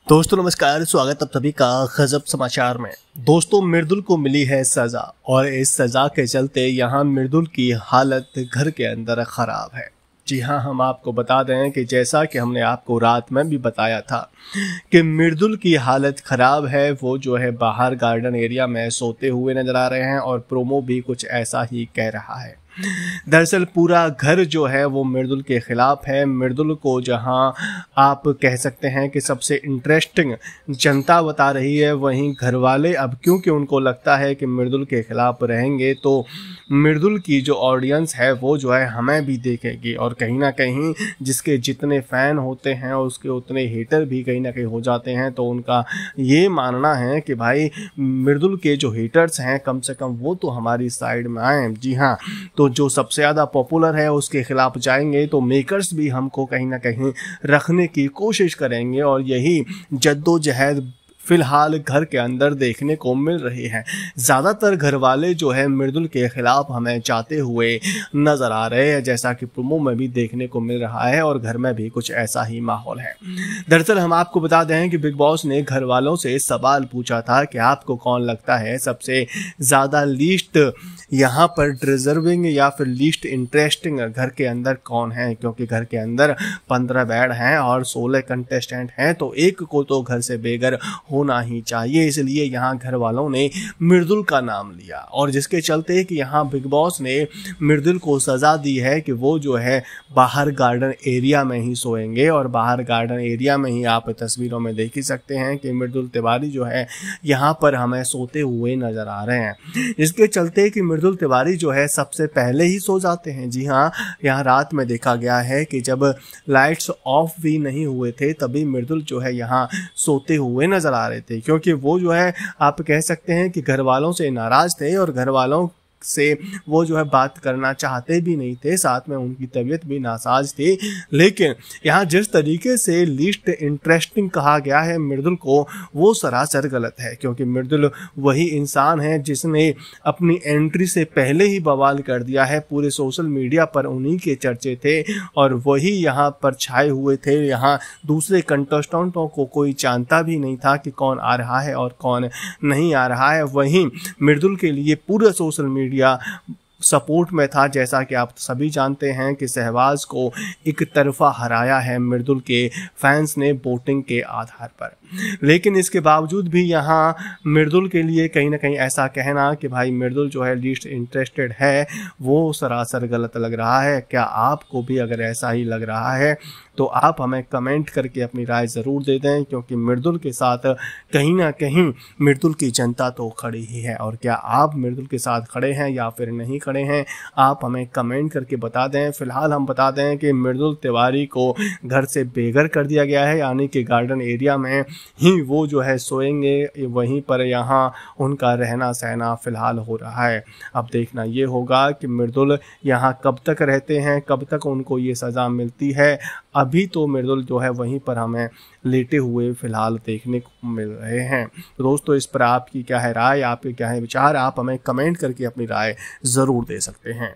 दोस्तों नमस्कार, स्वागत आप सभी का गजब समाचार में। दोस्तों, मृदुल को मिली है सजा और इस सजा के चलते यहाँ मृदुल की हालत घर के अंदर खराब है। जी हाँ, हम आपको बता दें कि जैसा कि हमने आपको रात में भी बताया था कि मृदुल की हालत ख़राब है। वो जो है बाहर गार्डन एरिया में सोते हुए नज़र आ रहे हैं और प्रोमो भी कुछ ऐसा ही कह रहा है। दरअसल पूरा घर जो है वो मृदुल के ख़िलाफ़ है। मृदुल को जहां आप कह सकते हैं कि सबसे इंटरेस्टिंग जनता बता रही है, वहीं घर वाले अब क्योंकि उनको लगता है कि मृदुल के ख़िलाफ़ रहेंगे तो मृदुल की जो ऑडियंस है वो जो है हमें भी देखेगी और कहीं ना कहीं जिसके जितने फ़ैन होते हैं उसके उतने हेटर भी कहीं ना कहीं हो जाते हैं। तो उनका ये मानना है कि भाई मृदुल के जो हेटर्स हैं कम से कम वो तो हमारी साइड में आए। जी हाँ, तो जो सबसे ज़्यादा पॉपुलर है उसके खिलाफ जाएंगे तो मेकर्स भी हमको कहीं ना कहीं रखने की कोशिश करेंगे और यही जद्दोजहद फिलहाल घर के अंदर देखने को मिल रही है। ज़्यादातर घर वाले जो है मृदुल के खिलाफ हमें चाहते हुए नज़र आ रहे हैं, जैसा कि प्रोमो में भी देखने को मिल रहा है और घर में भी कुछ ऐसा ही माहौल है। दरअसल हम आपको बता दें कि बिग बॉस ने घर वालों से सवाल पूछा था कि आपको कौन लगता है सबसे ज़्यादा लीस्ट यहाँ पर डिजर्विंग या फिर लीस्ट इंटरेस्टिंग घर के अंदर कौन है, क्योंकि घर के अंदर 15 बेड हैं और 16 कंटेस्टेंट हैं, तो एक को तो घर से बेघर होना ही चाहिए। इसलिए यहाँ घर वालों ने मृदुल का नाम लिया और जिसके चलते कि यहाँ बिग बॉस ने मृदुल को सज़ा दी है कि वो जो है बाहर गार्डन एरिया में ही सोएंगे। और बाहर गार्डन एरिया में ही आप तस्वीरों में देख ही सकते हैं कि मृदुल तिवारी जो है यहाँ पर हमें सोते हुए नज़र आ रहे हैं। इसके चलते कि मृदुल तिवारी जो है सबसे पहले ही सो जाते हैं। जी हाँ, यहाँ रात में देखा गया है कि जब लाइट्स ऑफ भी नहीं हुए थे तभी मृदुल जो है यहाँ सोते हुए नज़र आ रहे थे, क्योंकि वो जो है आप कह सकते हैं कि घर वालों से नाराज़ थे और घर वालों से वो जो है बात करना चाहते भी नहीं थे, साथ में उनकी तबीयत भी नासाज थी। लेकिन यहाँ जिस तरीके से लीस्ट इंटरेस्टिंग कहा गया है मृदुल को, वो सरासर गलत है, क्योंकि मृदुल वही इंसान है जिसने अपनी एंट्री से पहले ही बवाल कर दिया है। पूरे सोशल मीडिया पर उन्हीं के चर्चे थे और वही यहाँ पर छाए हुए थे। यहाँ दूसरे कंटेस्टेंटों को कोई जानता भी नहीं था कि कौन आ रहा है और कौन नहीं आ रहा है। वहीं मृदुल के लिए पूरा सोशल मीडिया सपोर्ट में था। जैसा कि आप सभी जानते हैं कि सहवाज को एक तरफा हराया है मृदुल के फैंस ने वोटिंग के आधार पर। लेकिन इसके बावजूद भी यहाँ मृदुल के लिए कहीं ना कहीं ऐसा कहना कि भाई मृदुल जो है लीस्ट इंटरेस्टेड है, वो सरासर गलत लग रहा है। क्या आपको भी अगर ऐसा ही लग रहा है तो आप हमें कमेंट करके अपनी राय ज़रूर दे दें, क्योंकि मृदुल के साथ कहीं ना कहीं मृदुल की जनता तो खड़ी ही है। और क्या आप मृदुल के साथ खड़े हैं या फिर नहीं खड़े हैं, आप हमें कमेंट करके बता दें। फिलहाल हम बता दें कि मृदुल तिवारी को घर से बेघर कर दिया गया है, यानी कि गार्डन एरिया में ही वो जो है सोएंगे, वहीं पर यहाँ उनका रहना सहना फ़िलहाल हो रहा है। अब देखना ये होगा कि मृदुल यहाँ कब तक रहते हैं, कब तक उनको ये सज़ा मिलती है। अभी तो मृदुल जो है वहीं पर हमें लेटे हुए फ़िलहाल देखने को मिल रहे हैं। तो दोस्तों, इस पर आपकी क्या है राय, आपके क्या है विचार, आप हमें कमेंट करके अपनी राय ज़रूर दे सकते हैं।